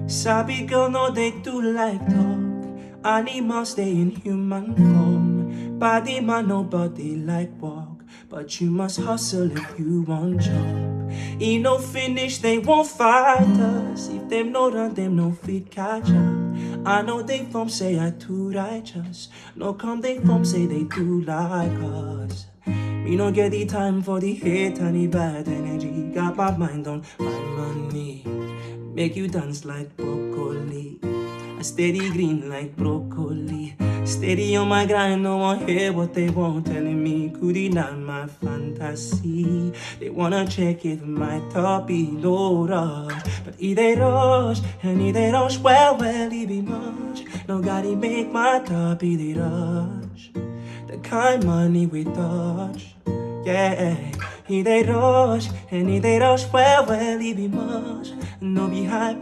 Sabi girl, no, they do like talk. Animals stay in human form. Body man, nobody like walk. But you must hustle if you want job. E no finish, they won't fight us. If them no run, them no fit catch up. I know they from say I too righteous. No come they from say they do like us. Me no get the time for the hate and the bad energy. Got my mind on my money. Make you dance like broccoli. I steady green like broccoli. Steady on my grind, no one hear what they want telling me. Could not my fantasy. They wanna check if my top be low rush. But they rush, and they rush, well, it be much. No gotta make my top be rush. The kind money we touch, yeah. They rush, and they rush, well, it be much. No be hype.